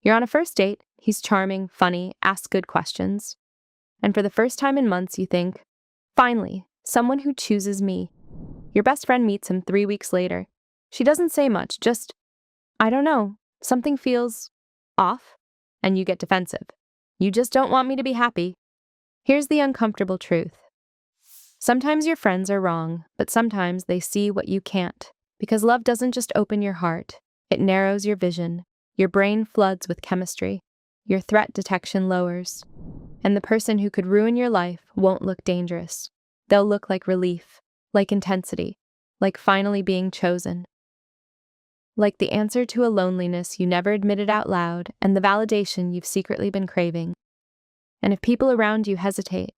You're on a first date, he's charming, funny, asks good questions. And for the first time in months, you think, finally, someone who chooses me. Your best friend meets him 3 weeks later. She doesn't say much, just, I don't know, something feels off, and you get defensive. You just don't want me to be happy. Here's the uncomfortable truth. Sometimes your friends are wrong, but sometimes they see what you can't. Because love doesn't just open your heart, it narrows your vision. Your brain floods with chemistry. Your threat detection lowers. And the person who could ruin your life won't look dangerous. They'll look like relief, like intensity, like finally being chosen. Like the answer to a loneliness you never admitted out loud and the validation you've secretly been craving. And if people around you hesitate,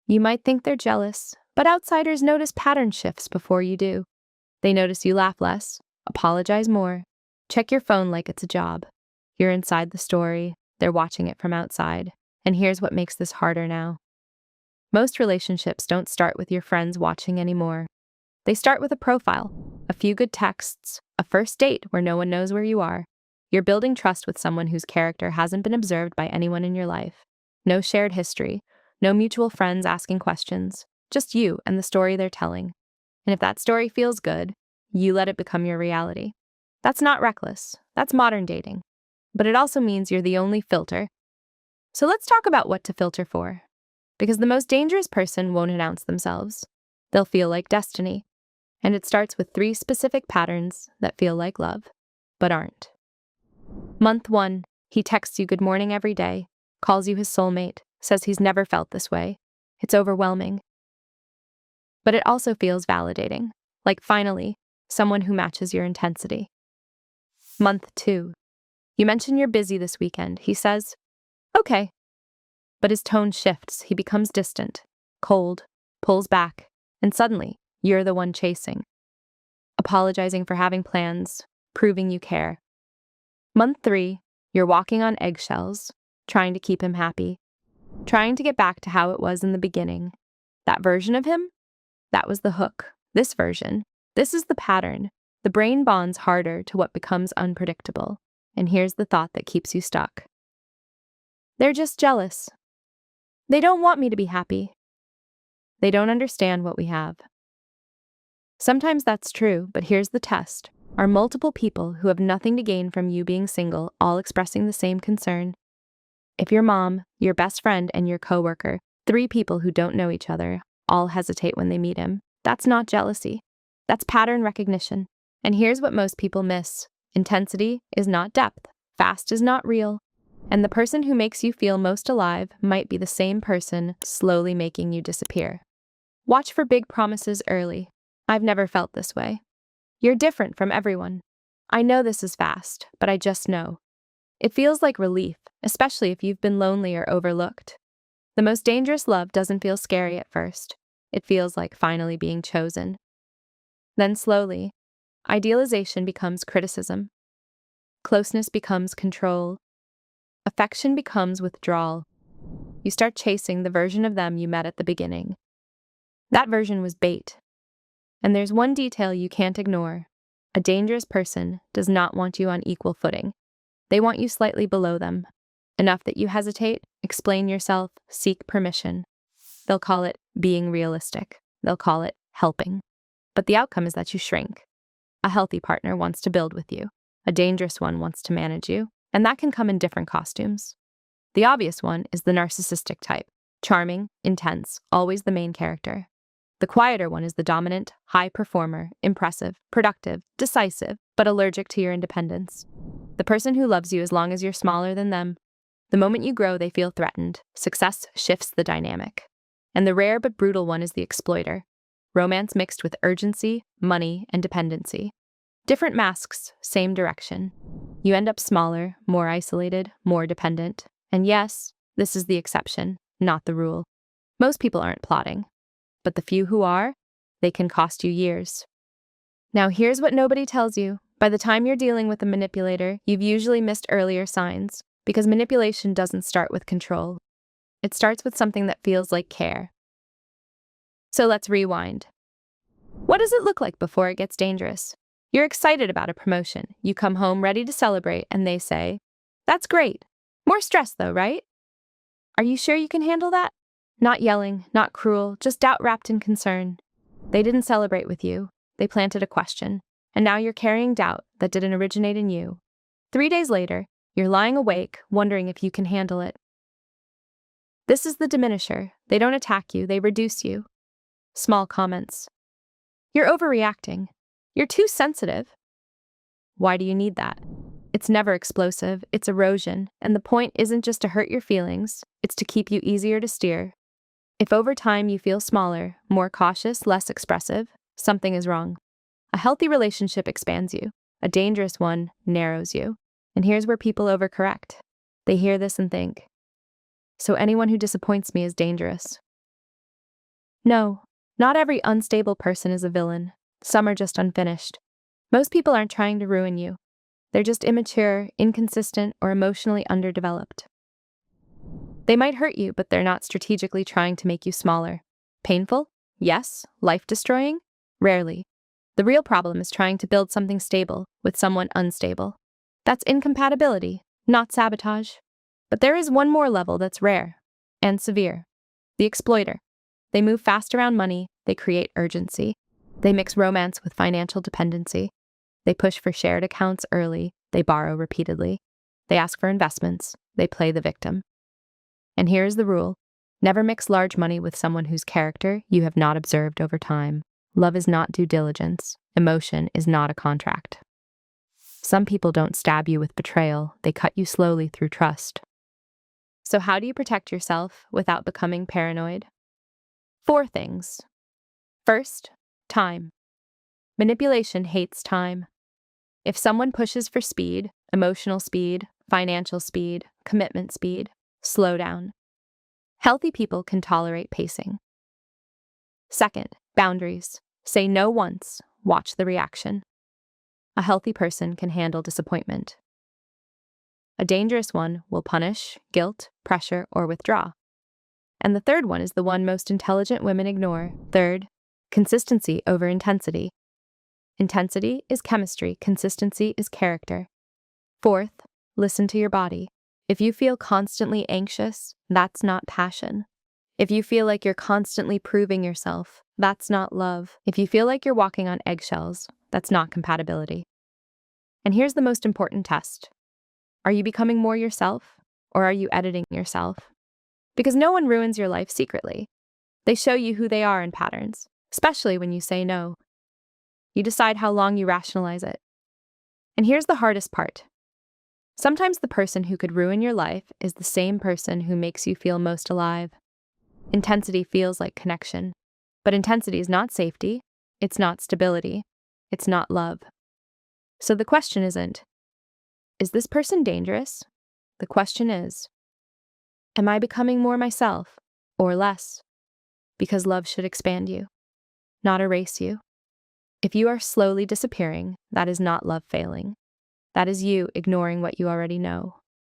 you might think they're jealous, but outsiders notice pattern shifts before you do. They notice you laugh less, apologize more, check your phone like it's a job. You're inside the story, they're watching it from outside. And here's what makes this harder now. Most relationships don't start with your friends watching anymore. They start with a profile, a few good texts, a first date where no one knows where you are. You're building trust with someone whose character hasn't been observed by anyone in your life. No shared history, no mutual friends asking questions, just you and the story they're telling. And if that story feels good, you let it become your reality. That's not reckless, that's modern dating. But it also means you're the only filter. So let's talk about what to filter for. Because the most dangerous person won't announce themselves. They'll feel like destiny. And it starts with 3 specific patterns that feel like love, but aren't. Month 1, he texts you good morning every day, calls you his soulmate, says he's never felt this way. It's overwhelming. But it also feels validating, like finally, someone who matches your intensity. Month 2, you mention you're busy this weekend. He says, okay. But his tone shifts, he becomes distant, cold, pulls back, and suddenly, you're the one chasing. Apologizing for having plans, proving you care. Month 3, you're walking on eggshells, trying to keep him happy, trying to get back to how it was in the beginning. That version of him? That was the hook. This version. This is the pattern. The brain bonds harder to what becomes unpredictable. And here's the thought that keeps you stuck. They're just jealous. They don't want me to be happy. They don't understand what we have. Sometimes that's true, but here's the test. Are multiple people who have nothing to gain from you being single all expressing the same concern? If your mom, your best friend, and your coworker, 3 people who don't know each other, all hesitate when they meet him, that's not jealousy. That's pattern recognition. And here's what most people miss. Intensity is not depth. Fast is not real. And the person who makes you feel most alive might be the same person slowly making you disappear. Watch for big promises early. I've never felt this way. You're different from everyone. I know this is fast, but I just know. It feels like relief, especially if you've been lonely or overlooked. The most dangerous love doesn't feel scary at first. It feels like finally being chosen. Then slowly, idealization becomes criticism. Closeness becomes control. Affection becomes withdrawal. You start chasing the version of them you met at the beginning. That version was bait. And there's one detail you can't ignore. A dangerous person does not want you on equal footing. They want you slightly below them. Enough that you hesitate, explain yourself, seek permission. They'll call it being realistic. They'll call it helping. But the outcome is that you shrink. A healthy partner wants to build with you. A dangerous one wants to manage you. And that can come in different costumes. The obvious one is the narcissistic type. Charming, intense, always the main character. The quieter one is the dominant, high performer, impressive, productive, decisive, but allergic to your independence. The person who loves you as long as you're smaller than them. The moment you grow, they feel threatened. Success shifts the dynamic. And the rare but brutal one is the exploiter. Romance mixed with urgency, money, and dependency. Different masks, same direction. You end up smaller, more isolated, more dependent. And yes, this is the exception, not the rule. Most people aren't plotting. But the few who are, they can cost you years. Now here's what nobody tells you. By the time you're dealing with a manipulator, you've usually missed earlier signs, because manipulation doesn't start with control. It starts with something that feels like care. So let's rewind. What does it look like before it gets dangerous? You're excited about a promotion. You come home ready to celebrate, and they say, That's great. More stress though, right? Are you sure you can handle that? Not yelling, not cruel, just doubt wrapped in concern. They didn't celebrate with you. They planted a question. And now you're carrying doubt that didn't originate in you. 3 days later, you're lying awake, wondering if you can handle it. This is the diminisher. They don't attack you, they reduce you. Small comments. You're overreacting. You're too sensitive. Why do you need that? It's never explosive, it's erosion, and the point isn't just to hurt your feelings, it's to keep you easier to steer. If over time you feel smaller, more cautious, less expressive, something is wrong. A healthy relationship expands you. A dangerous one narrows you. And here's where people overcorrect. They hear this and think, so anyone who disappoints me is dangerous. No, not every unstable person is a villain. Some are just unfinished. Most people aren't trying to ruin you. They're just immature, inconsistent, or emotionally underdeveloped. They might hurt you, but they're not strategically trying to make you smaller. Painful? Yes. Life-destroying? Rarely. The real problem is trying to build something stable with someone unstable. That's incompatibility, not sabotage. But there is one more level that's rare and severe. The exploiter. They move fast around money, they create urgency. They mix romance with financial dependency. They push for shared accounts early, they borrow repeatedly. They ask for investments, they play the victim. And here's the rule. Never mix large money with someone whose character you have not observed over time. Love is not due diligence. Emotion is not a contract. Some people don't stab you with betrayal, they cut you slowly through trust. So how do you protect yourself without becoming paranoid? 4 things. First, time. Manipulation hates time. If someone pushes for speed, emotional speed, financial speed, commitment speed, slow down. Healthy people can tolerate pacing. Second, boundaries. Say no once, watch the reaction. A healthy person can handle disappointment. A dangerous one will punish, guilt, pressure, or withdraw. And the third one is the one most intelligent women ignore. Third, consistency over intensity. Intensity is chemistry, consistency is character. Fourth, listen to your body. If you feel constantly anxious, that's not passion. If you feel like you're constantly proving yourself, that's not love. If you feel like you're walking on eggshells, that's not compatibility. And here's the most important test. Are you becoming more yourself, or are you editing yourself? Because no one ruins your life secretly. They show you who they are in patterns, especially when you say no. You decide how long you rationalize it. And here's the hardest part. Sometimes the person who could ruin your life is the same person who makes you feel most alive. Intensity feels like connection, but intensity is not safety, it's not stability, it's not love. So the question isn't, is this person dangerous? The question is, am I becoming more myself or less? Because love should expand you, not erase you. If you are slowly disappearing, that is not love failing. That is you ignoring what you already know.